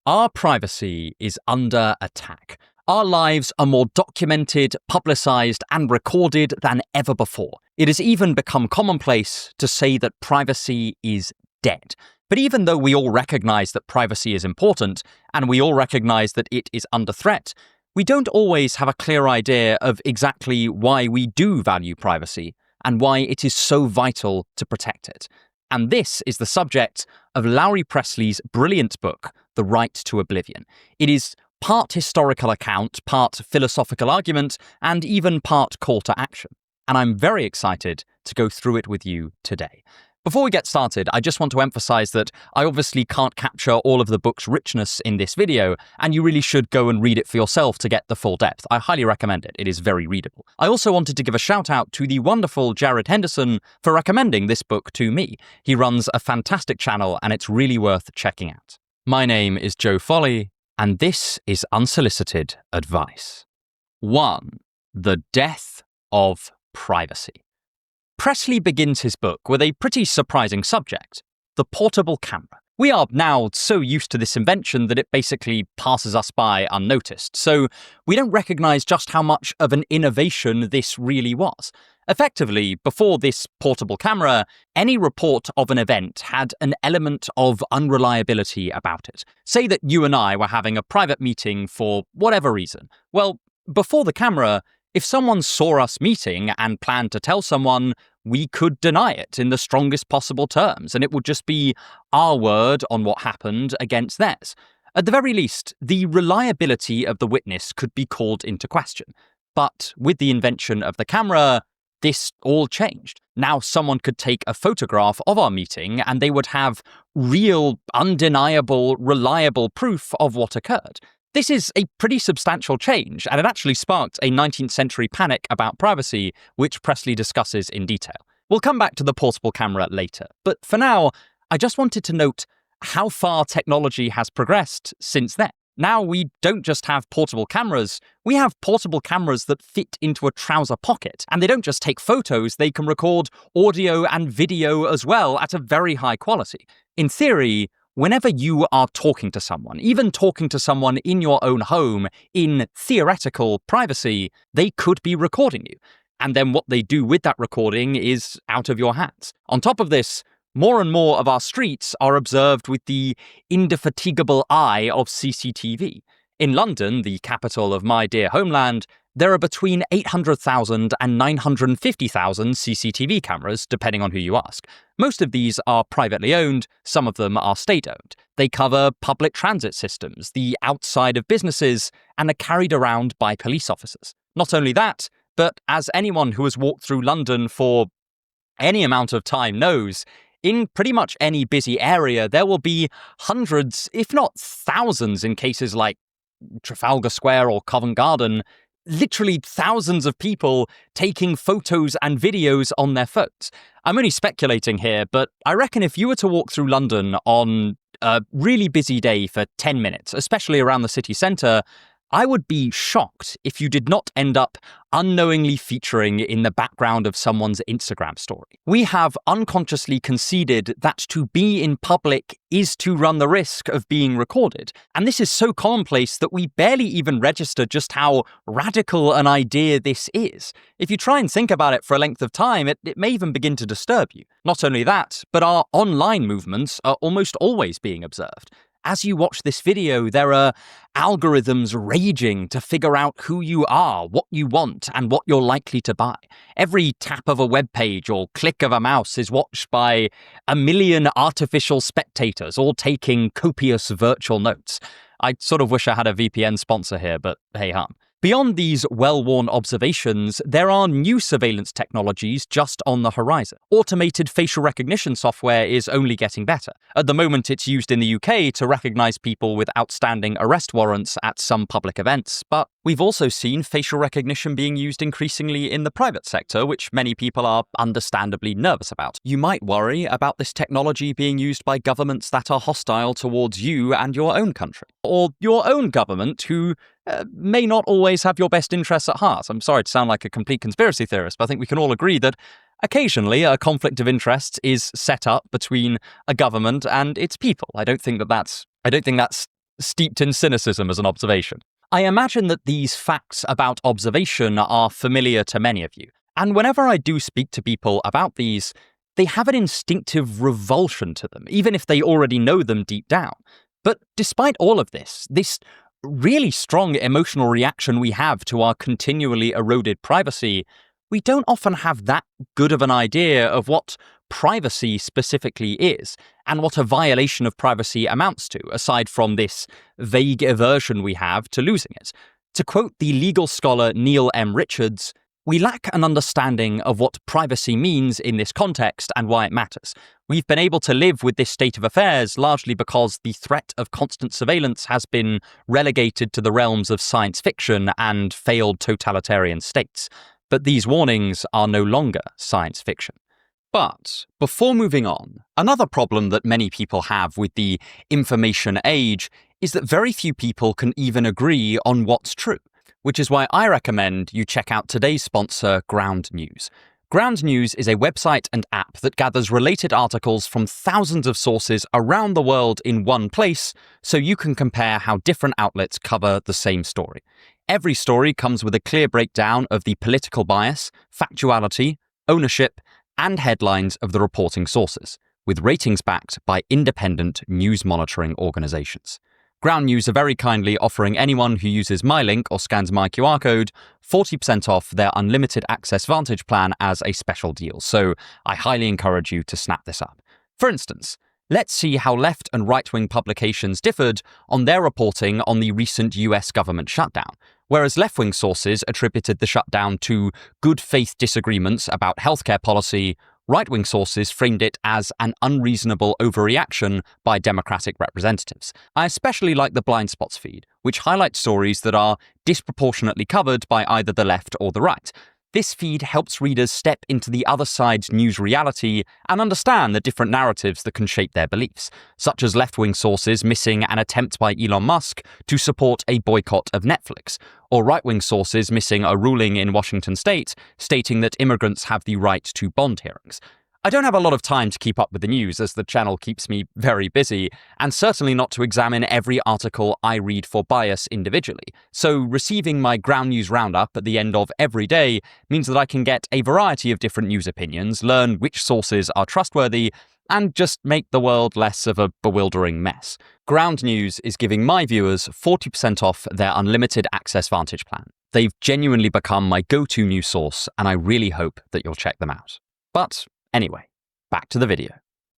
Our privacy is under attack. Our lives are more documented, publicized, and recorded than ever before. It has even become commonplace to say that privacy is dead. But even though we all recognize that privacy is important, and we all recognize that it is under threat, we don't always have a clear idea of exactly why we do value privacy and why it is so vital to protect it. And this is the subject of Lowry Pressly's brilliant book, The Right to Oblivion. It is part historical account, part philosophical argument, and even part call to action. And I'm very excited to go through it with you today. Before we get started, I just want to emphasize that I obviously can't capture all of the book's richness in this video, and you really should go and read it for yourself to get the full depth. I highly recommend it. It is very readable. I also wanted to give a shout out to the wonderful Jared Henderson for recommending this book to me. He runs a fantastic channel, and it's really worth checking out. My name is Joe Foley, and this is Unsolicited Advice. 1. The Death of Privacy. Pressly begins his book with a pretty surprising subject, the portable camera. We are now so used to this invention that it basically passes us by unnoticed, so we don't recognize just how much of an innovation this really was. Effectively, before this portable camera, any report of an event had an element of unreliability about it. Say that you and I were having a private meeting for whatever reason. Well, before the camera, if someone saw us meeting and planned to tell someone, we could deny it in the strongest possible terms, and it would just be our word on what happened against theirs. At the very least, the reliability of the witness could be called into question. But with the invention of the camera, this all changed. Now someone could take a photograph of our meeting and they would have real, undeniable, reliable proof of what occurred. This is a pretty substantial change, and it actually sparked a 19th century panic about privacy, which Pressly discusses in detail. We'll come back to the portable camera later, but for now, I just wanted to note how far technology has progressed since then. Now we don't just have portable cameras, we have portable cameras that fit into a trouser pocket, and they don't just take photos, they can record audio and video as well at a very high quality. In theory, whenever you are talking to someone, even talking to someone in your own home, in theoretical privacy, they could be recording you. And then what they do with that recording is out of your hands. On top of this, more and more of our streets are observed with the indefatigable eye of CCTV. In London, the capital of my dear homeland, there are between 800,000 and 950,000 CCTV cameras, depending on who you ask. Most of these are privately owned, some of them are state-owned. They cover public transit systems, the outside of businesses, and are carried around by police officers. Not only that, but as anyone who has walked through London for any amount of time knows, in pretty much any busy area, there will be hundreds, if not thousands, in cases like Trafalgar Square or Covent Garden, literally thousands of people taking photos and videos on their phones. I'm only speculating here, but I reckon if you were to walk through London on a really busy day for 10 minutes, especially around the city centre, I would be shocked if you did not end up unknowingly featuring in the background of someone's Instagram story. We have unconsciously conceded that to be in public is to run the risk of being recorded. And this is so commonplace that we barely even register just how radical an idea this is. If you try and think about it for a length of time, it may even begin to disturb you. Not only that, but our online movements are almost always being observed. As you watch this video, there are algorithms raging to figure out who you are, what you want, and what you're likely to buy. Every tap of a web page or click of a mouse is watched by a million artificial spectators, all taking copious virtual notes. I sort of wish I had a VPN sponsor here, but hey hum. Beyond these well-worn observations, there are new surveillance technologies just on the horizon. Automated facial recognition software is only getting better. At the moment, it's used in the UK to recognize people with outstanding arrest warrants at some public events, but we've also seen facial recognition being used increasingly in the private sector, which many people are understandably nervous about. You might worry about this technology being used by governments that are hostile towards you and your own country, or your own government who may not always have your best interests at heart. I'm sorry to sound like a complete conspiracy theorist, but I think we can all agree that occasionally a conflict of interest is set up between a government and its people. I don't think that's steeped in cynicism as an observation. I imagine that these facts about observation are familiar to many of you, and whenever I do speak to people about these, they have an instinctive revulsion to them, even if they already know them deep down. But despite all of this really strong emotional reaction we have to our continually eroded privacy, we don't often have that good of an idea of what privacy specifically is, and what a violation of privacy amounts to, aside from this vague aversion we have to losing it. To quote the legal scholar Neil M. Richards, "We lack an understanding of what privacy means in this context and why it matters. We've been able to live with this state of affairs largely because the threat of constant surveillance has been relegated to the realms of science fiction and failed totalitarian states. But these warnings are no longer science fiction." But before moving on, another problem that many people have with the information age is that very few people can even agree on what's true, which is why I recommend you check out today's sponsor, Ground News. Ground News is a website and app that gathers related articles from thousands of sources around the world in one place, so you can compare how different outlets cover the same story. Every story comes with a clear breakdown of the political bias, factuality, ownership, and headlines of the reporting sources, with ratings backed by independent news monitoring organizations. Ground News are very kindly offering anyone who uses my link or scans my QR code 40% off their unlimited access Vantage plan as a special deal, so I highly encourage you to snap this up. For instance, let's see how left and right-wing publications differed on their reporting on the recent US government shutdown. Whereas left-wing sources attributed the shutdown to good faith disagreements about healthcare policy, right-wing sources framed it as an unreasonable overreaction by Democratic representatives. I especially like the blind spots feed, which highlights stories that are disproportionately covered by either the left or the right. This feed helps readers step into the other side's news reality and understand the different narratives that can shape their beliefs, such as left-wing sources missing an attempt by Elon Musk to support a boycott of Netflix, or right-wing sources missing a ruling in Washington state stating that immigrants have the right to bond hearings. I don't have a lot of time to keep up with the news, as the channel keeps me very busy, and certainly not to examine every article I read for bias individually. So receiving my Ground News roundup at the end of every day means that I can get a variety of different news opinions, learn which sources are trustworthy, and just make the world less of a bewildering mess. Ground News is giving my viewers 40% off their unlimited access Vantage plan. They've genuinely become my go-to news source, and I really hope that you'll check them out. But anyway, back to the video.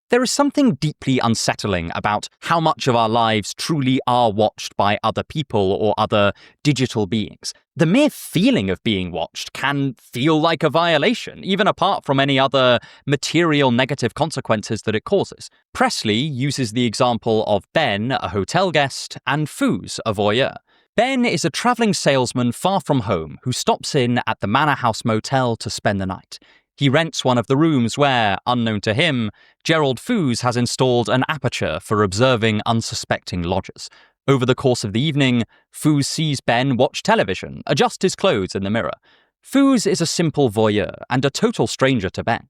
There is something deeply unsettling about how much of our lives truly are watched by other people or other digital beings. The mere feeling of being watched can feel like a violation, even apart from any other material negative consequences that it causes. Pressly uses the example of Ben, a hotel guest, and Foos, a voyeur. Ben is a travelling salesman far from home who stops in at the Manor House Motel to spend the night. He rents one of the rooms where, unknown to him, Gerald Foos has installed an aperture for observing unsuspecting lodgers. Over the course of the evening, Foos sees Ben watch television, adjust his clothes in the mirror. Foos is a simple voyeur and a total stranger to Ben.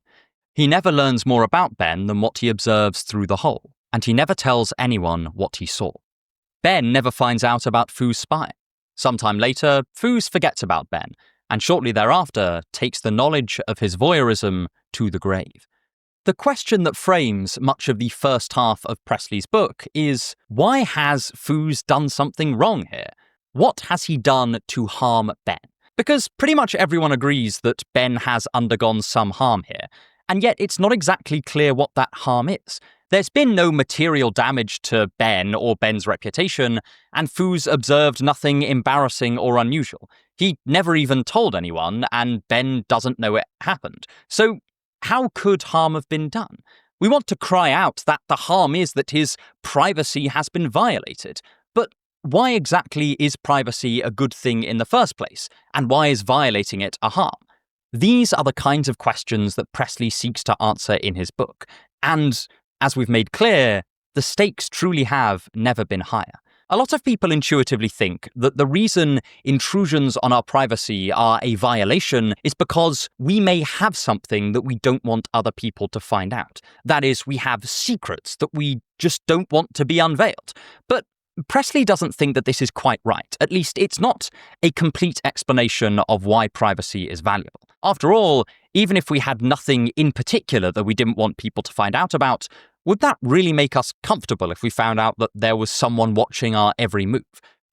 He never learns more about Ben than what he observes through the hole, and he never tells anyone what he saw. Ben never finds out about Foos' spying. Sometime later, Foos forgets about Ben, and shortly thereafter takes the knowledge of his voyeurism to the grave. The question that frames much of the first half of Pressly's book is, why has Foos done something wrong here? What has he done to harm Ben? Because pretty much everyone agrees that Ben has undergone some harm here, and yet it's not exactly clear what that harm is. There's been no material damage to Ben or Ben's reputation, and Foos observed nothing embarrassing or unusual. He never even told anyone, and Ben doesn't know it happened. So how could harm have been done? We want to cry out that the harm is that his privacy has been violated. But why exactly is privacy a good thing in the first place? And why is violating it a harm? These are the kinds of questions that Pressly seeks to answer in his book. And as we've made clear, the stakes truly have never been higher. A lot of people intuitively think that the reason intrusions on our privacy are a violation is because we may have something that we don't want other people to find out. That is, we have secrets that we just don't want to be unveiled. But Pressly doesn't think that this is quite right. At least it's not a complete explanation of why privacy is valuable. After all, even if we had nothing in particular that we didn't want people to find out about, would that really make us comfortable if we found out that there was someone watching our every move?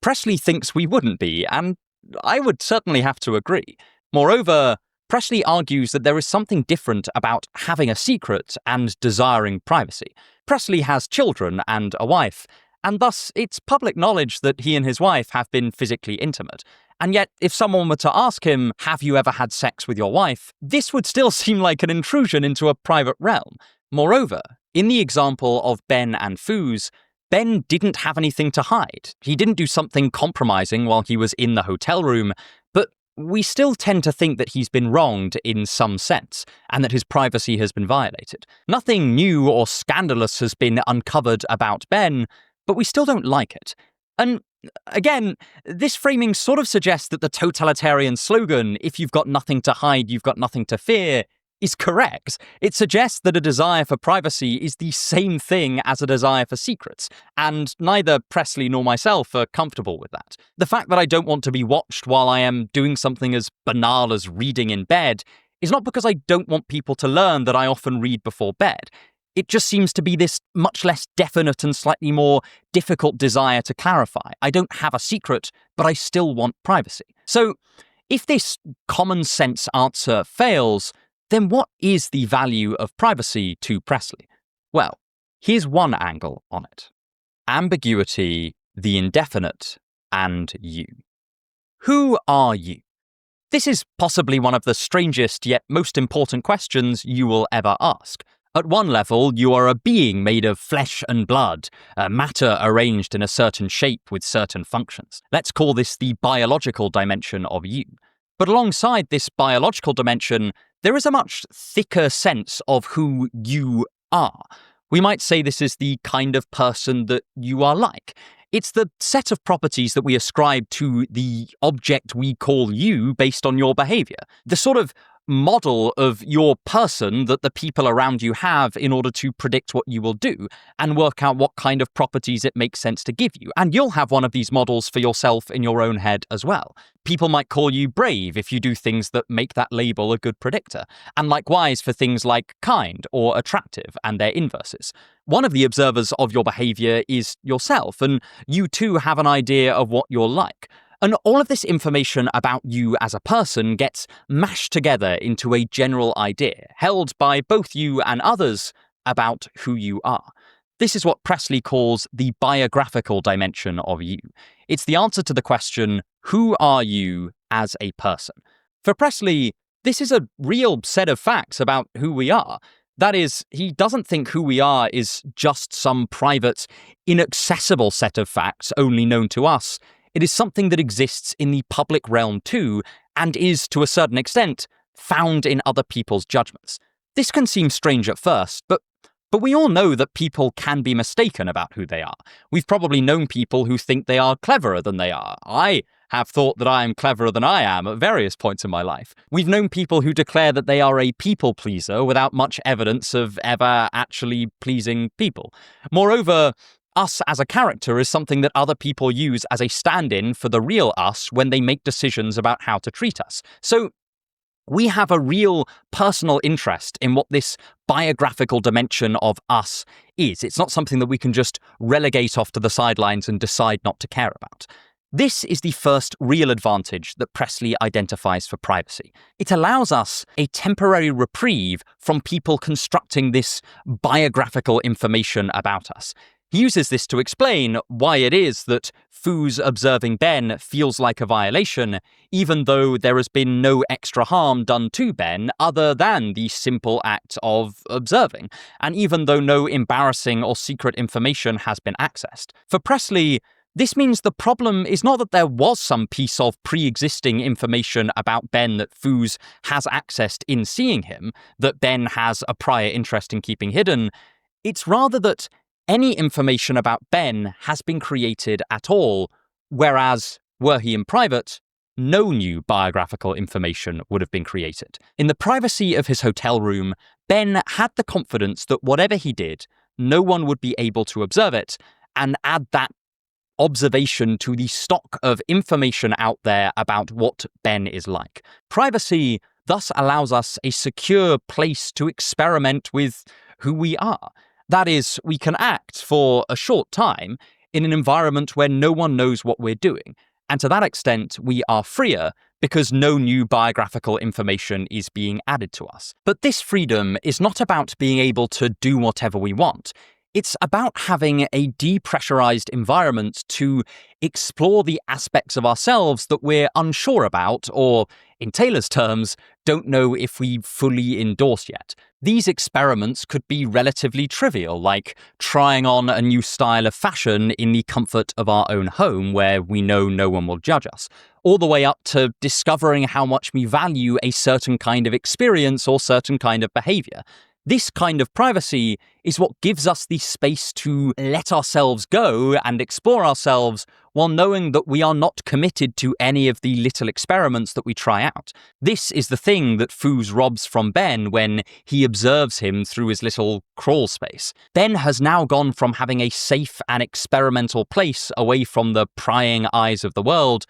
Pressly thinks we wouldn't be, and I would certainly have to agree. Moreover, Pressly argues that there is something different about having a secret and desiring privacy. Pressly has children and a wife, and thus it's public knowledge that he and his wife have been physically intimate. And yet, if someone were to ask him, "Have you ever had sex with your wife?" this would still seem like an intrusion into a private realm. Moreover, in the example of Ben and Foos, Ben didn't have anything to hide. He didn't do something compromising while he was in the hotel room, but we still tend to think that he's been wronged in some sense, and that his privacy has been violated. Nothing new or scandalous has been uncovered about Ben, but we still don't like it. And again, this framing sort of suggests that the totalitarian slogan, "If you've got nothing to hide, you've got nothing to fear," is correct. It suggests that a desire for privacy is the same thing as a desire for secrets, and neither Pressly nor myself are comfortable with that. The fact that I don't want to be watched while I am doing something as banal as reading in bed is not because I don't want people to learn that I often read before bed. It just seems to be this much less definite and slightly more difficult desire to clarify. I don't have a secret, but I still want privacy. So, if this common sense answer fails, then what is the value of privacy to Pressly? Well, here's one angle on it. Ambiguity, the indefinite, and you. Who are you? This is possibly one of the strangest yet most important questions you will ever ask. At one level, you are a being made of flesh and blood, matter arranged in a certain shape with certain functions. Let's call this the biological dimension of you. But alongside this biological dimension, there is a much thicker sense of who you are. We might say this is the kind of person that you are like. It's the set of properties that we ascribe to the object we call you based on your behavior. The sort of model of your person that the people around you have in order to predict what you will do and work out what kind of properties it makes sense to give you. And you'll have one of these models for yourself in your own head as well. People might call you brave if you do things that make that label a good predictor, and likewise for things like kind or attractive and their inverses. One of the observers of your behavior is yourself, and you too have an idea of what you're like. And all of this information about you as a person gets mashed together into a general idea, held by both you and others about who you are. This is what Pressly calls the biographical dimension of you. It's the answer to the question, who are you as a person? For Pressly, this is a real set of facts about who we are. That is, he doesn't think who we are is just some private, inaccessible set of facts only known to us. It is something that exists in the public realm too, and is, to a certain extent, found in other people's judgments. This can seem strange at first, but we all know that people can be mistaken about who they are. We've probably known people who think they are cleverer than they are. I have thought that I am cleverer than I am at various points in my life. We've known people who declare that they are a people pleaser without much evidence of ever actually pleasing people. Moreover, us as a character is something that other people use as a stand-in for the real us when they make decisions about how to treat us. So we have a real personal interest in what this biographical dimension of us is. It's not something that we can just relegate off to the sidelines and decide not to care about. This is the first real advantage that Pressly identifies for privacy. It allows us a temporary reprieve from people constructing this biographical information about us. He uses this to explain why it is that Foos observing Ben feels like a violation, even though there has been no extra harm done to Ben other than the simple act of observing, and even though no embarrassing or secret information has been accessed. For Pressly, this means the problem is not that there was some piece of pre-existing information about Ben that Foos has accessed in seeing him, that Ben has a prior interest in keeping hidden. It's rather that any information about Ben has been created at all, whereas, were he in private, no new biographical information would have been created. In the privacy of his hotel room, Ben had the confidence that whatever he did, no one would be able to observe it, and add that observation to the stock of information out there about what Ben is like. Privacy thus allows us a secure place to experiment with who we are. That is, we can act for a short time in an environment where no one knows what we're doing. And to that extent, we are freer because no new biographical information is being added to us. But this freedom is not about being able to do whatever we want. It's about having a depressurized environment to explore the aspects of ourselves that we're unsure about, or, in Taylor's terms, don't know if we fully endorse yet. These experiments could be relatively trivial, like trying on a new style of fashion in the comfort of our own home where we know no one will judge us, all the way up to discovering how much we value a certain kind of experience or certain kind of behavior. This kind of privacy is what gives us the space to let ourselves go and explore ourselves while knowing that we are not committed to any of the little experiments that we try out. This is the thing that Foos robs from Ben when he observes him through his little crawl space. Ben has now gone from having a safe and experimental place away from the prying eyes of the world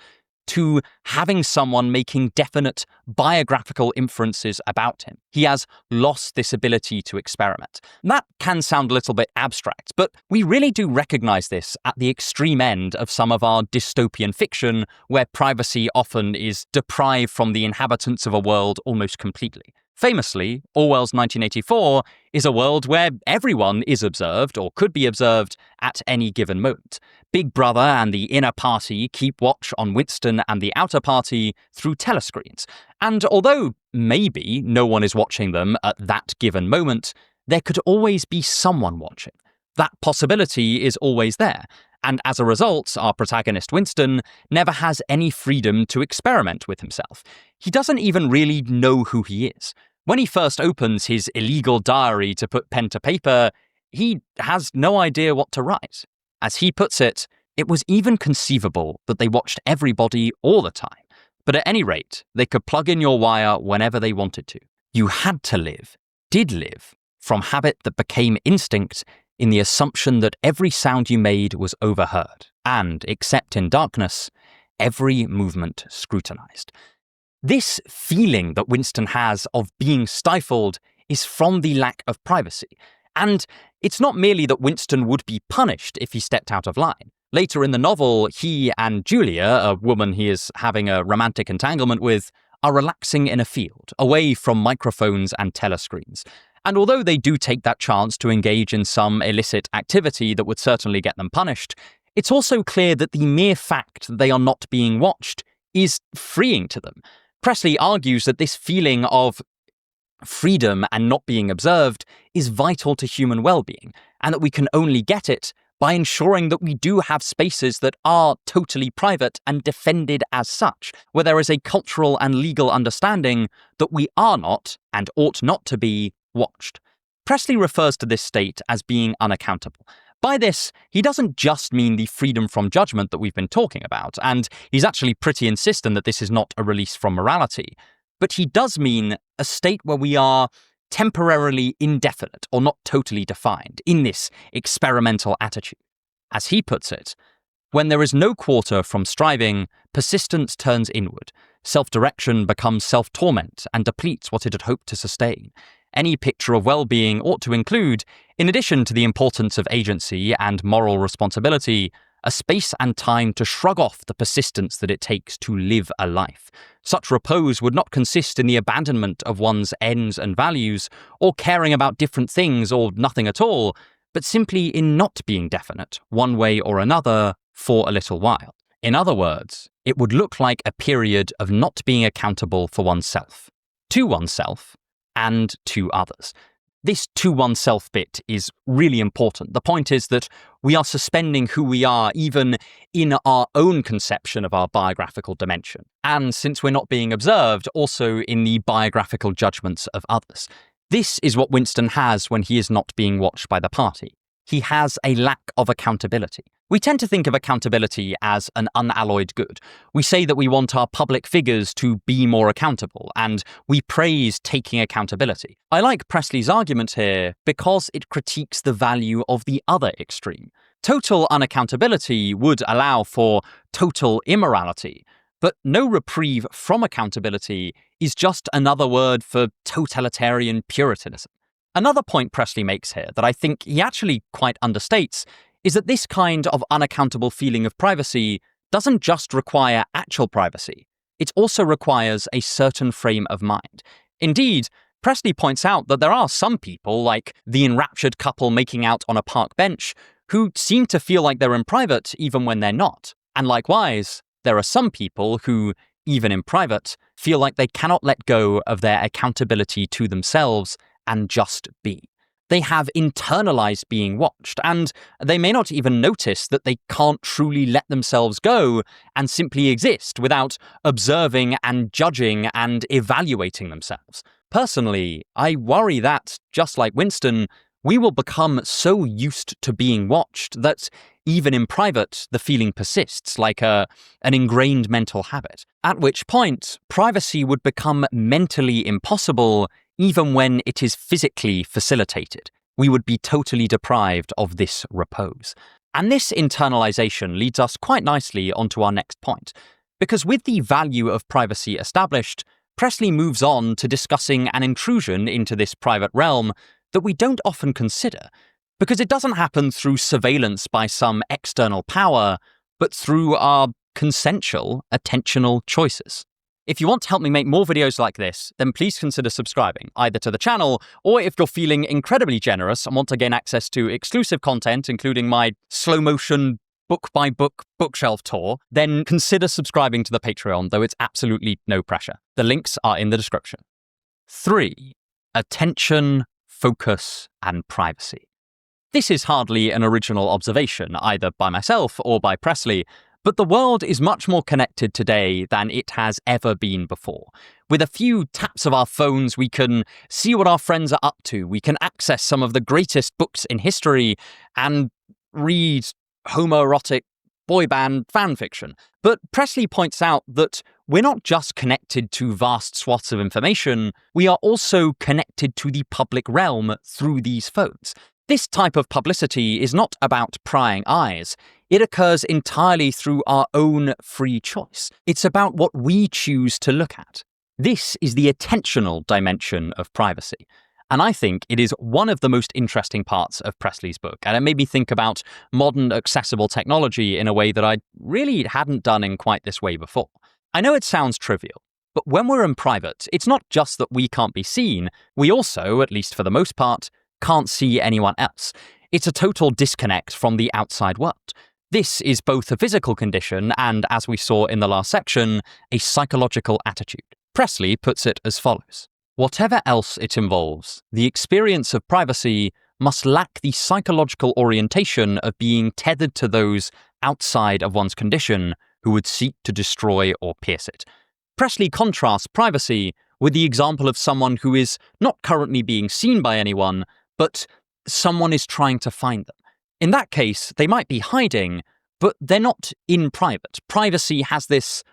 to having someone making definite biographical inferences about him. He has lost this ability to experiment. That can sound a little bit abstract, but we really do recognize this at the extreme end of some of our dystopian fiction, where privacy often is deprived from the inhabitants of a world almost completely. Famously, Orwell's 1984 is a world where everyone is observed, or could be observed, at any given moment. Big Brother and the inner party keep watch on Winston and the outer party through telescreens. And although maybe no one is watching them at that given moment, there could always be someone watching. That possibility is always there. And as a result, our protagonist Winston never has any freedom to experiment with himself. He doesn't even really know who he is. When he first opens his illegal diary to put pen to paper, he has no idea what to write. As he puts it, it was even conceivable that they watched everybody all the time. But at any rate, they could plug in your wire whenever they wanted to. You had to live, did live, from habit that became instinct, in the assumption that every sound you made was overheard, and, except in darkness, every movement scrutinized. This feeling that Winston has of being stifled is from the lack of privacy. And it's not merely that Winston would be punished if he stepped out of line. Later in the novel, he and Julia, a woman he is having a romantic entanglement with, are relaxing in a field, away from microphones and telescreens. And although they do take that chance to engage in some illicit activity that would certainly get them punished, it's also clear that the mere fact that they are not being watched is freeing to them. Pressly argues that this feeling of freedom and not being observed is vital to human well-being, and that we can only get it by ensuring that we do have spaces that are totally private and defended as such, where there is a cultural and legal understanding that we are not, and ought not to be, watched. Pressly refers to this state as being unaccountable. By this, he doesn't just mean the freedom from judgment that we've been talking about, and he's actually pretty insistent that this is not a release from morality, but he does mean a state where we are temporarily indefinite or not totally defined in this experimental attitude. As he puts it, when there is no quarter from striving, persistence turns inward. Self-direction becomes self-torment and depletes what it had hoped to sustain. Any picture of well-being ought to include, in addition to the importance of agency and moral responsibility, a space and time to shrug off the persistence that it takes to live a life. Such repose would not consist in the abandonment of one's ends and values, or caring about different things or nothing at all, but simply in not being definite, one way or another, for a little while. In other words, it would look like a period of not being accountable for oneself, and to others. This to oneself bit is really important. The point is that we are suspending who we are even in our own conception of our biographical dimension. And since we're not being observed, also in the biographical judgments of others. This is what Winston has when he is not being watched by the party. He has a lack of accountability. We tend to think of accountability as an unalloyed good. We say that we want our public figures to be more accountable, and we praise taking accountability. I like Pressly's argument here because it critiques the value of the other extreme. Total unaccountability would allow for total immorality, but no reprieve from accountability is just another word for totalitarian puritanism. Another point Pressly makes here that I think he actually quite understates is that this kind of unaccountable feeling of privacy doesn't just require actual privacy, it also requires a certain frame of mind. Indeed, Pressly points out that there are some people, like the enraptured couple making out on a park bench, who seem to feel like they're in private even when they're not. And likewise, there are some people who, even in private, feel like they cannot let go of their accountability to themselves and just be. They have internalized being watched, and they may not even notice that they can't truly let themselves go and simply exist without observing and judging and evaluating themselves. Personally, I worry that, just like Winston, we will become so used to being watched that even in private, the feeling persists like an ingrained mental habit, at which point privacy would become mentally impossible even when it is physically facilitated. We would be totally deprived of this repose. And this internalization leads us quite nicely onto our next point, because with the value of privacy established, Pressly moves on to discussing an intrusion into this private realm that we don't often consider, because it doesn't happen through surveillance by some external power, but through our consensual, attentional choices. If you want to help me make more videos like this, then please consider subscribing, either to the channel, or if you're feeling incredibly generous and want to gain access to exclusive content, including my slow-motion, book-by-book bookshelf tour, then consider subscribing to the Patreon, though it's absolutely no pressure. The links are in the description. 3. Attention, focus, and privacy. This is hardly an original observation, either by myself or by Pressly, but the world is much more connected today than it has ever been before. With a few taps of our phones, we can see what our friends are up to, we can access some of the greatest books in history, and read homoerotic boy band fanfiction. But Pressly points out that we're not just connected to vast swaths of information, we are also connected to the public realm through these phones. This type of publicity is not about prying eyes. It occurs entirely through our own free choice. It's about what we choose to look at. This is the attentional dimension of privacy. And I think it is one of the most interesting parts of Pressly's book, and it made me think about modern accessible technology in a way that I really hadn't done in quite this way before. I know it sounds trivial, but when we're in private, it's not just that we can't be seen, we also, at least for the most part, can't see anyone else. It's a total disconnect from the outside world. This is both a physical condition and, as we saw in the last section, a psychological attitude. Pressly puts it as follows. Whatever else it involves, the experience of privacy must lack the psychological orientation of being tethered to those outside of one's condition who would seek to destroy or pierce it. Pressly contrasts privacy with the example of someone who is not currently being seen by anyone, but someone is trying to find them. In that case, they might be hiding, but they're not in private. Privacy has this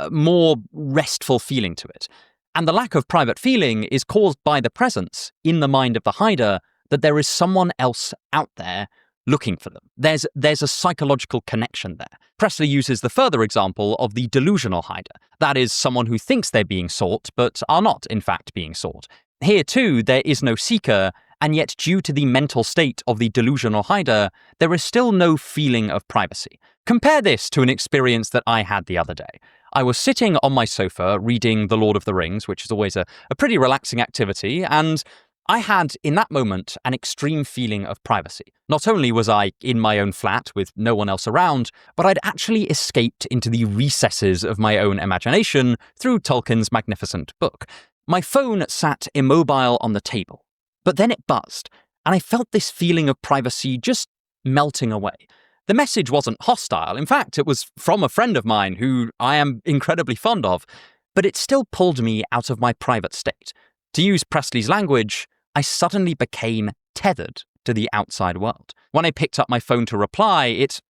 more restful feeling to it. And the lack of private feeling is caused by the presence, in the mind of the hider, that there is someone else out there looking for them. There's a psychological connection there. Pressly uses the further example of the delusional hider. That is, someone who thinks they're being sought, but are not, in fact, being sought. Here, too, there is no seeker, and yet due to the mental state of the delusional hider, there is still no feeling of privacy. Compare this to an experience that I had the other day. I was sitting on my sofa reading The Lord of the Rings, which is always a pretty relaxing activity, and I had, in that moment, an extreme feeling of privacy. Not only was I in my own flat with no one else around, but I'd actually escaped into the recesses of my own imagination through Tolkien's magnificent book. My phone sat immobile on the table, but then it buzzed, and I felt this feeling of privacy just melting away. The message wasn't hostile. In fact, it was from a friend of mine who I am incredibly fond of, but it still pulled me out of my private state. To use Pressly's language, I suddenly became tethered to the outside world. When I picked up my phone to reply, it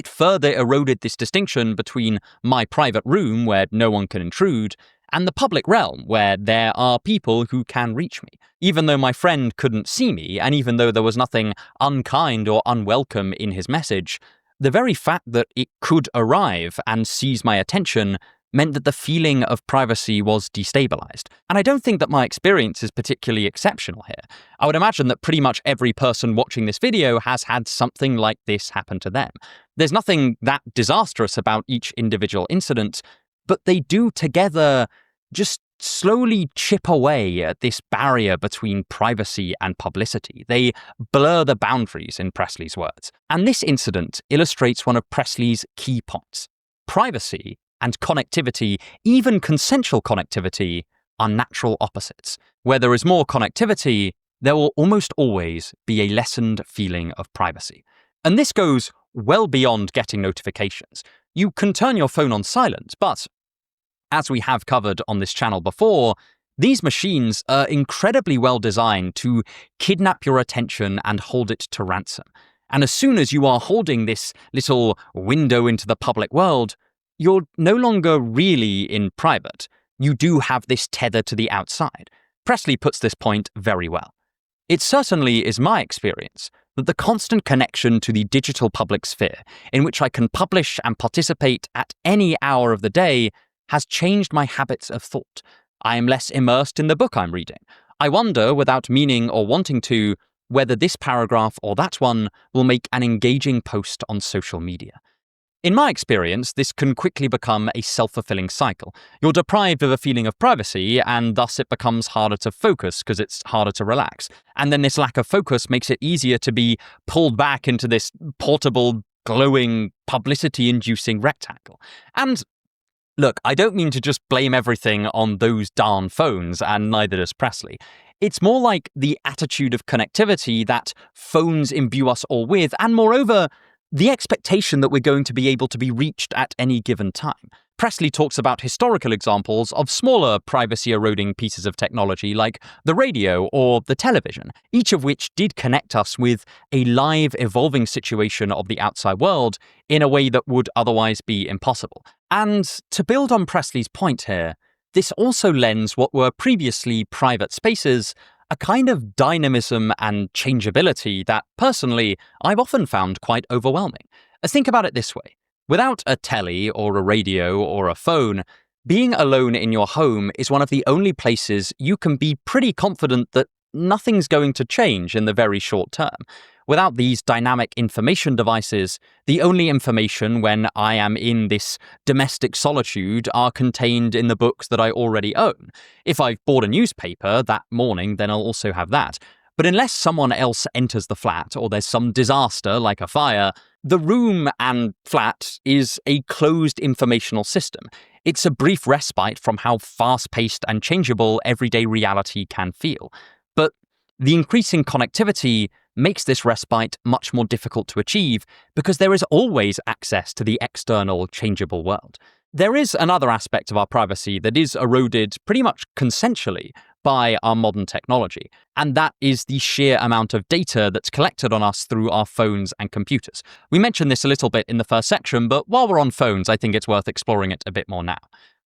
further eroded this distinction between my private room, where no one can intrude, and the public realm, where there are people who can reach me. Even though my friend couldn't see me, and even though there was nothing unkind or unwelcome in his message, the very fact that it could arrive and seize my attention meant that the feeling of privacy was destabilized. And I don't think that my experience is particularly exceptional here. I would imagine that pretty much every person watching this video has had something like this happen to them. There's nothing that disastrous about each individual incident, but they do together just slowly chip away at this barrier between privacy and publicity. They blur the boundaries, in Pressly's words. And this incident illustrates one of Pressly's key points. Privacy and connectivity, even consensual connectivity, are natural opposites. Where there is more connectivity, there will almost always be a lessened feeling of privacy. And this goes well beyond getting notifications. You can turn your phone on silent, but as we have covered on this channel before, these machines are incredibly well designed to kidnap your attention and hold it to ransom. And as soon as you are holding this little window into the public world, you're no longer really in private. You do have this tether to the outside. Pressly puts this point very well. It certainly is my experience that the constant connection to the digital public sphere, in which I can publish and participate at any hour of the day, has changed my habits of thought. I am less immersed in the book I'm reading. I wonder, without meaning or wanting to, whether this paragraph or that one will make an engaging post on social media. In my experience, this can quickly become a self-fulfilling cycle. You're deprived of a feeling of privacy, and thus it becomes harder to focus because it's harder to relax. And then this lack of focus makes it easier to be pulled back into this portable, glowing, publicity-inducing rectangle. And look, I don't mean to just blame everything on those darn phones, and neither does Pressly. It's more like the attitude of connectivity that phones imbue us all with, and moreover, the expectation that we're going to be able to be reached at any given time. Pressly talks about historical examples of smaller privacy-eroding pieces of technology like the radio or the television, each of which did connect us with a live, evolving situation of the outside world in a way that would otherwise be impossible. And to build on Pressly's point here, this also lends what were previously private spaces a kind of dynamism and changeability that, personally, I've often found quite overwhelming. Think about it this way. Without a telly or a radio or a phone, being alone in your home is one of the only places you can be pretty confident that nothing's going to change in the very short term. Without these dynamic information devices, the only information when I am in this domestic solitude are contained in the books that I already own. If I've bought a newspaper that morning, then I'll also have that. But unless someone else enters the flat or there's some disaster like a fire, the room and flat is a closed informational system. It's a brief respite from how fast-paced and changeable everyday reality can feel. But the increasing connectivity makes this respite much more difficult to achieve because there is always access to the external, changeable world. There is another aspect of our privacy that is eroded pretty much consensually by our modern technology, and that is the sheer amount of data that's collected on us through our phones and computers. We mentioned this a little bit in the first section, but while we're on phones, I think it's worth exploring it a bit more now.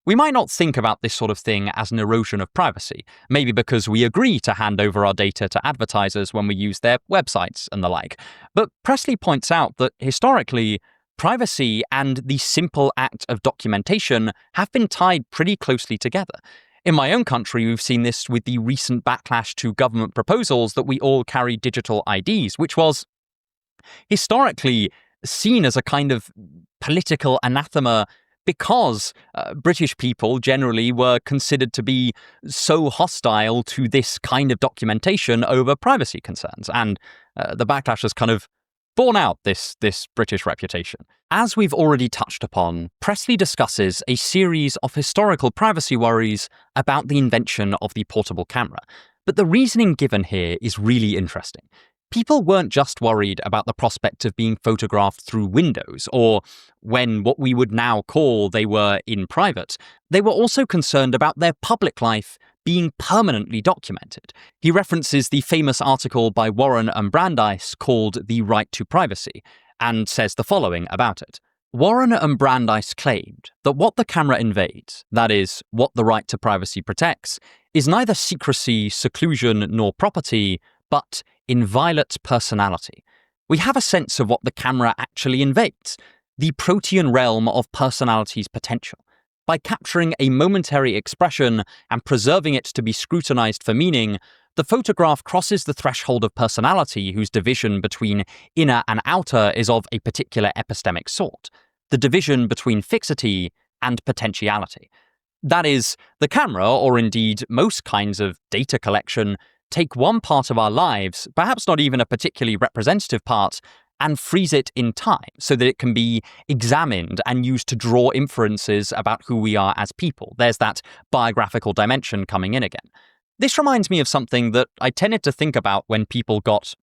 We might not think about this sort of thing as an erosion of privacy, maybe because we agree to hand over our data to advertisers when we use their websites and the like. But Pressly points out that historically, privacy and the simple act of documentation have been tied pretty closely together. In my own country, we've seen this with the recent backlash to government proposals that we all carry digital IDs, which was historically seen as a kind of political anathema because British people generally were considered to be so hostile to this kind of documentation over privacy concerns. And the backlash has kind of borne out this British reputation. As we've already touched upon, Pressly discusses a series of historical privacy worries about the invention of the portable camera. But the reasoning given here is really interesting. People weren't just worried about the prospect of being photographed through windows, or when what we would now call they were in private. They were also concerned about their public life being permanently documented. He references the famous article by Warren and Brandeis called The Right to Privacy, and says the following about it. Warren and Brandeis claimed that what the camera invades, that is, what the right to privacy protects, is neither secrecy, seclusion, nor property, but inviolate personality. We have a sense of what the camera actually invades, the protean realm of personality's potential. By capturing a momentary expression and preserving it to be scrutinized for meaning, the photograph crosses the threshold of personality whose division between inner and outer is of a particular epistemic sort, the division between fixity and potentiality. That is, the camera, or indeed most kinds of data collection, take one part of our lives, perhaps not even a particularly representative part, and freeze it in time so that it can be examined and used to draw inferences about who we are as people. There's that biographical dimension coming in again. This reminds me of something that I tended to think about when people got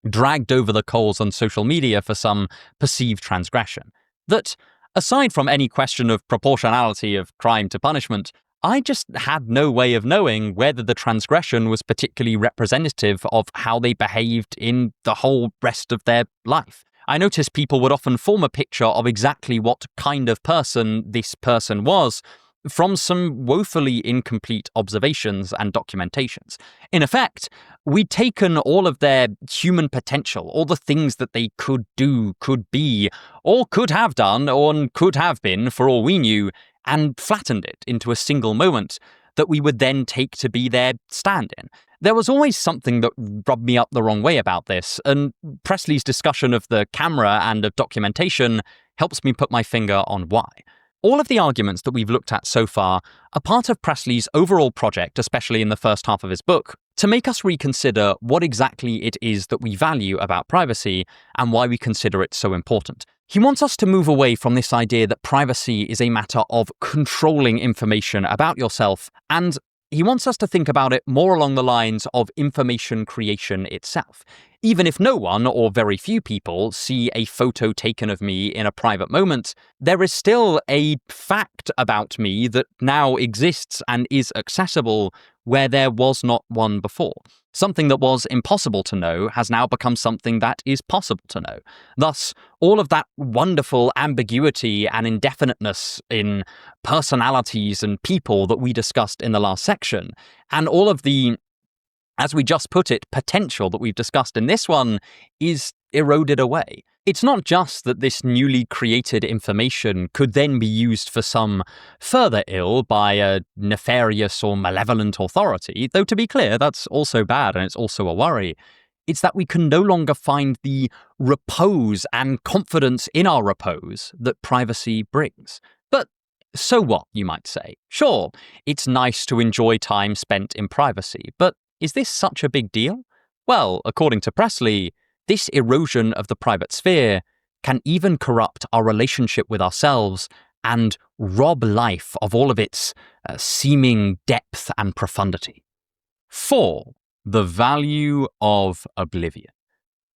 dragged over the coals on social media for some perceived transgression. That, aside from any question of proportionality of crime to punishment, I just had no way of knowing whether the transgression was particularly representative of how they behaved in the whole rest of their life. I noticed people would often form a picture of exactly what kind of person this person was from some woefully incomplete observations and documentations. In effect, we'd taken all of their human potential, all the things that they could do, could be, or could have done, or could have been, for all we knew, and flattened it into a single moment that we would then take to be their stand-in. There was always something that rubbed me up the wrong way about this, and Pressly's discussion of the camera and of documentation helps me put my finger on why. All of the arguments that we've looked at so far are part of Pressly's overall project, especially in the first half of his book, to make us reconsider what exactly it is that we value about privacy and why we consider it so important. He wants us to move away from this idea that privacy is a matter of controlling information about yourself, and he wants us to think about it more along the lines of information creation itself. Even if no one, or very few people, see a photo taken of me in a private moment, there is still a fact about me that now exists and is accessible where there was not one before. Something that was impossible to know has now become something that is possible to know. Thus, all of that wonderful ambiguity and indefiniteness in personalities and people that we discussed in the last section, and all of the, as we just put it, potential that we've discussed in this one is eroded away. It's not just that this newly created information could then be used for some further ill by a nefarious or malevolent authority, though to be clear, that's also bad and it's also a worry. It's that we can no longer find the repose and confidence in our repose that privacy brings. But so what, you might say? Sure, it's nice to enjoy time spent in privacy, but is this such a big deal? Well, according to Pressly, this erosion of the private sphere can even corrupt our relationship with ourselves and rob life of all of its seeming depth and profundity. 4. The value of oblivion.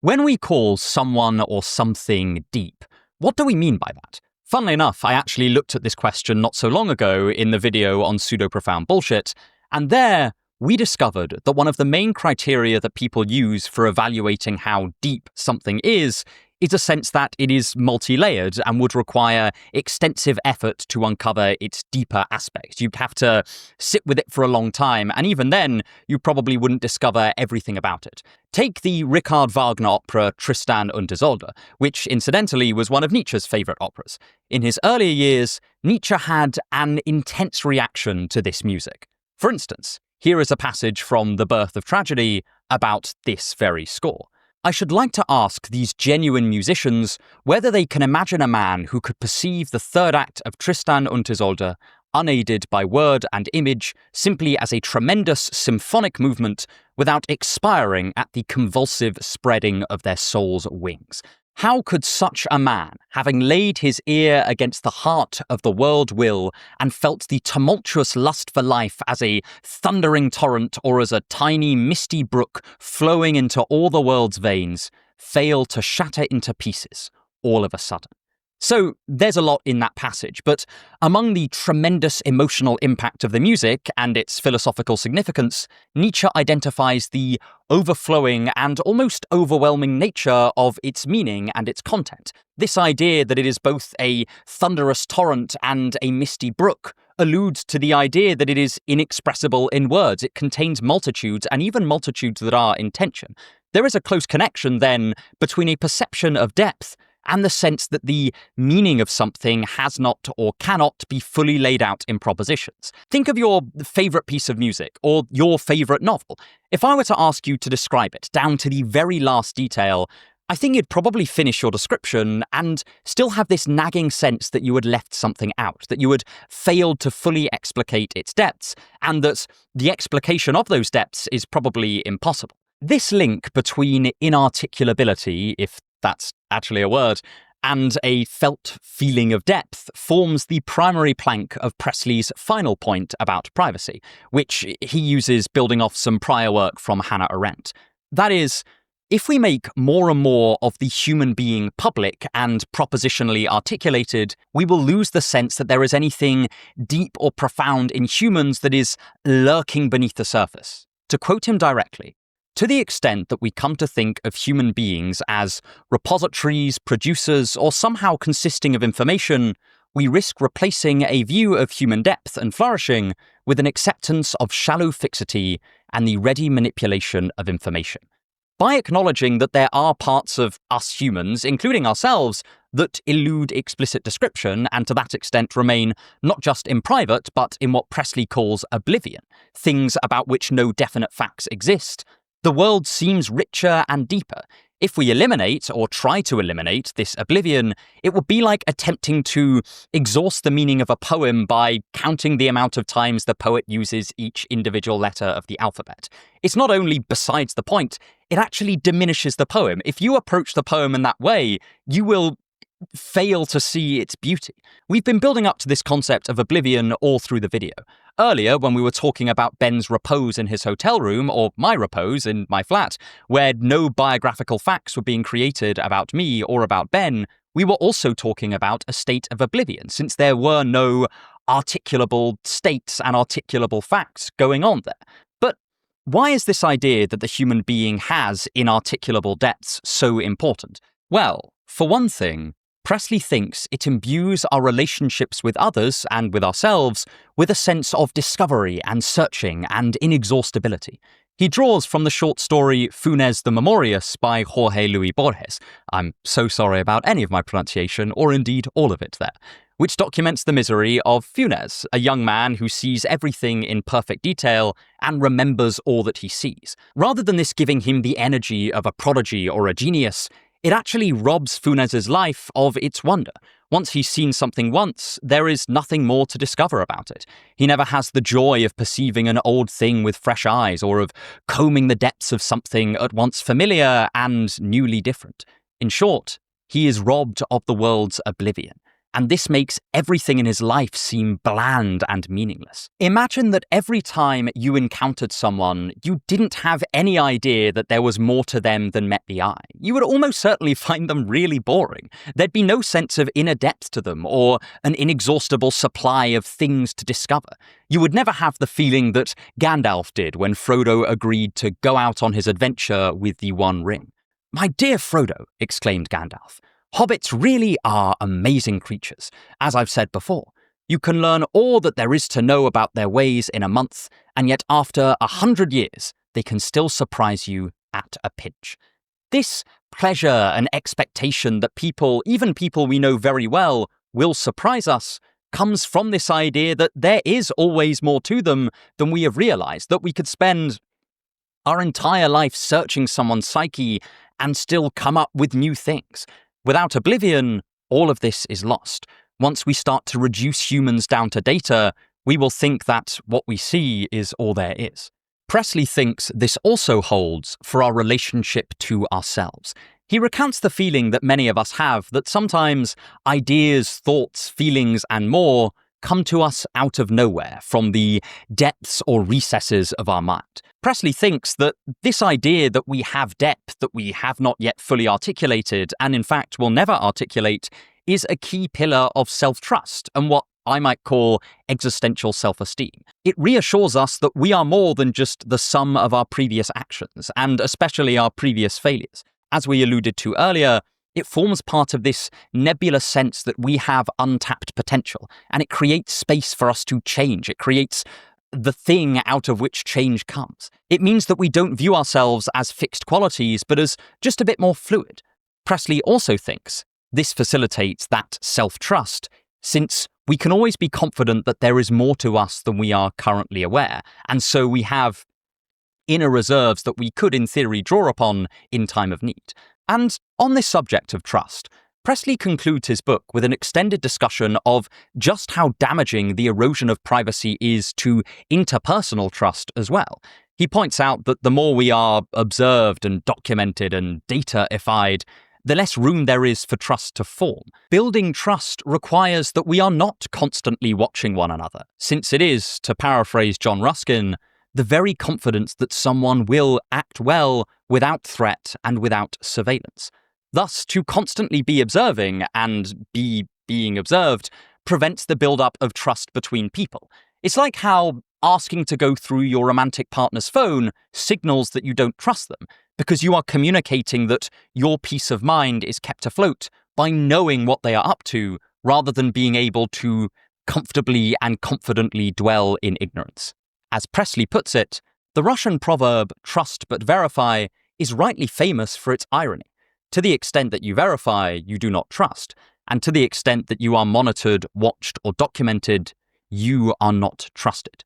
When we call someone or something deep, what do we mean by that? Funnily enough, I actually looked at this question not so long ago in the video on pseudo-profound bullshit, and there we discovered that one of the main criteria that people use for evaluating how deep something is a sense that it is multi-layered and would require extensive effort to uncover its deeper aspects. You'd have to sit with it for a long time, and even then, you probably wouldn't discover everything about it. Take the Richard Wagner opera Tristan und Isolde, which incidentally was one of Nietzsche's favourite operas. In his earlier years, Nietzsche had an intense reaction to this music. For instance, here is a passage from The Birth of Tragedy about this very score. I should like to ask these genuine musicians whether they can imagine a man who could perceive the third act of Tristan und Isolde, unaided by word and image, simply as a tremendous symphonic movement without expiring at the convulsive spreading of their soul's wings. How could such a man, having laid his ear against the heart of the world will and felt the tumultuous lust for life as a thundering torrent or as a tiny misty brook flowing into all the world's veins, fail to shatter into pieces all of a sudden? So there's a lot in that passage, but among the tremendous emotional impact of the music and its philosophical significance, Nietzsche identifies the overflowing and almost overwhelming nature of its meaning and its content. This idea that it is both a thunderous torrent and a misty brook alludes to the idea that it is inexpressible in words. It contains multitudes, and even multitudes that are in tension. There is a close connection, then, between a perception of depth and the sense that the meaning of something has not or cannot be fully laid out in propositions. Think of your favourite piece of music or your favourite novel. If I were to ask you to describe it down to the very last detail, I think you'd probably finish your description and still have this nagging sense that you had left something out, that you had failed to fully explicate its depths, and that the explication of those depths is probably impossible. This link between inarticulability, if that's actually a word, and a felt feeling of depth forms the primary plank of Pressly's final point about privacy, which he uses building off some prior work from Hannah Arendt. That is, if we make more and more of the human being public and propositionally articulated, we will lose the sense that there is anything deep or profound in humans that is lurking beneath the surface. To quote him directly, "To the extent that we come to think of human beings as repositories, producers, or somehow consisting of information, we risk replacing a view of human depth and flourishing with an acceptance of shallow fixity and the ready manipulation of information. By acknowledging that there are parts of us humans, including ourselves, that elude explicit description and to that extent remain not just in private, but in what Pressly calls oblivion, things about which no definite facts exist, the world seems richer and deeper. If we eliminate or try to eliminate this oblivion, it would be like attempting to exhaust the meaning of a poem by counting the amount of times the poet uses each individual letter of the alphabet. It's not only besides the point, it actually diminishes the poem. If you approach the poem in that way, you will fail to see its beauty. We've been building up to this concept of oblivion all through the video. Earlier, when we were talking about Ben's repose in his hotel room, or my repose in my flat, where no biographical facts were being created about me or about Ben, we were also talking about a state of oblivion, since there were no articulable states and articulable facts going on there. But why is this idea that the human being has inarticulable depths so important? Well, for one thing, Pressly thinks it imbues our relationships with others and with ourselves with a sense of discovery and searching and inexhaustibility. He draws from the short story Funes the Memorious by Jorge Luis Borges. I'm so sorry about any of my pronunciation, or indeed all of it there, which documents the misery of Funes, a young man who sees everything in perfect detail and remembers all that he sees. Rather than this giving him the energy of a prodigy or a genius, it actually robs Funes's life of its wonder. Once he's seen something once, there is nothing more to discover about it. He never has the joy of perceiving an old thing with fresh eyes or of combing the depths of something at once familiar and newly different. In short, he is robbed of the world's oblivion. And this makes everything in his life seem bland and meaningless. Imagine that every time you encountered someone, you didn't have any idea that there was more to them than met the eye. You would almost certainly find them really boring. There'd be no sense of inner depth to them or an inexhaustible supply of things to discover. You would never have the feeling that Gandalf did when Frodo agreed to go out on his adventure with the One Ring. "My dear Frodo," exclaimed Gandalf, "hobbits really are amazing creatures. As I've said before, you can learn all that there is to know about their ways in a month, and yet after 100 years, they can still surprise you at a pinch." This pleasure and expectation that people, even people we know very well, will surprise us, comes from this idea that there is always more to them than we have realized, that we could spend our entire life searching someone's psyche and still come up with new things. Without oblivion, all of this is lost. Once we start to reduce humans down to data, we will think that what we see is all there is. Pressly thinks this also holds for our relationship to ourselves. He recounts the feeling that many of us have that sometimes ideas, thoughts, feelings, and more come to us out of nowhere, from the depths or recesses of our mind. Pressly thinks that this idea that we have depth that we have not yet fully articulated, and in fact will never articulate, is a key pillar of self-trust and what I might call existential self-esteem. It reassures us that we are more than just the sum of our previous actions, and especially our previous failures. As we alluded to earlier, it forms part of this nebulous sense that we have untapped potential, and it creates space for us to change. It creates the thing out of which change comes. It means that we don't view ourselves as fixed qualities, but as just a bit more fluid. Pressly also thinks this facilitates that self-trust, since we can always be confident that there is more to us than we are currently aware, and so we have inner reserves that we could in theory draw upon in time of need. And on this subject of trust, Pressly concludes his book with an extended discussion of just how damaging the erosion of privacy is to interpersonal trust as well. He points out that the more we are observed and documented and data-ified, the less room there is for trust to form. Building trust requires that we are not constantly watching one another, since it is, to paraphrase John Ruskin, the very confidence that someone will act well without threat and without surveillance. Thus, to constantly be observing and be being observed prevents the build-up of trust between people. It's like how asking to go through your romantic partner's phone signals that you don't trust them, because you are communicating that your peace of mind is kept afloat by knowing what they are up to, rather than being able to comfortably and confidently dwell in ignorance. As Pressly puts it, the Russian proverb, "trust but verify," is rightly famous for its irony. To the extent that you verify, you do not trust, and to the extent that you are monitored, watched, or documented, you are not trusted.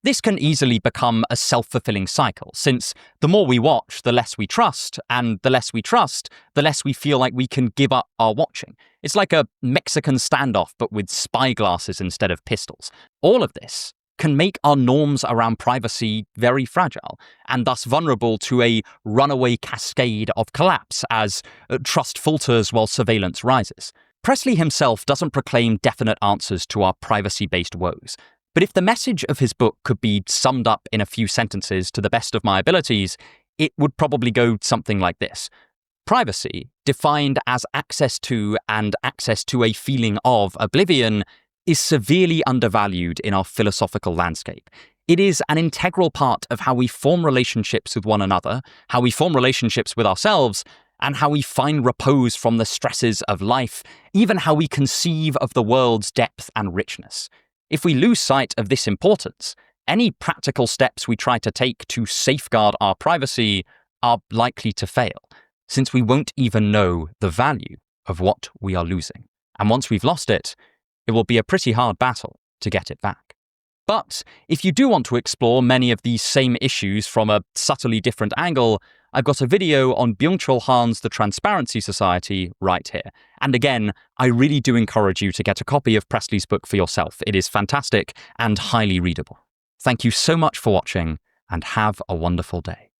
This can easily become a self-fulfilling cycle, since the more we watch, the less we trust, and the less we trust, the less we feel like we can give up our watching. It's like a Mexican standoff, but with spyglasses instead of pistols. All of this can make our norms around privacy very fragile, and thus vulnerable to a runaway cascade of collapse as trust falters while surveillance rises. Pressly himself doesn't proclaim definite answers to our privacy-based woes, but if the message of his book could be summed up in a few sentences to the best of my abilities, it would probably go something like this. Privacy, defined as access to and access to a feeling of oblivion, is severely undervalued in our philosophical landscape. It is an integral part of how we form relationships with one another, how we form relationships with ourselves, and how we find repose from the stresses of life, even how we conceive of the world's depth and richness. If we lose sight of this importance, any practical steps we try to take to safeguard our privacy are likely to fail, since we won't even know the value of what we are losing. And once we've lost it, it will be a pretty hard battle to get it back. But if you do want to explore many of these same issues from a subtly different angle, I've got a video on Byung-Chul Han's The Transparency Society right here. And again, I really do encourage you to get a copy of Pressly's book for yourself. It is fantastic and highly readable. Thank you so much for watching, and have a wonderful day.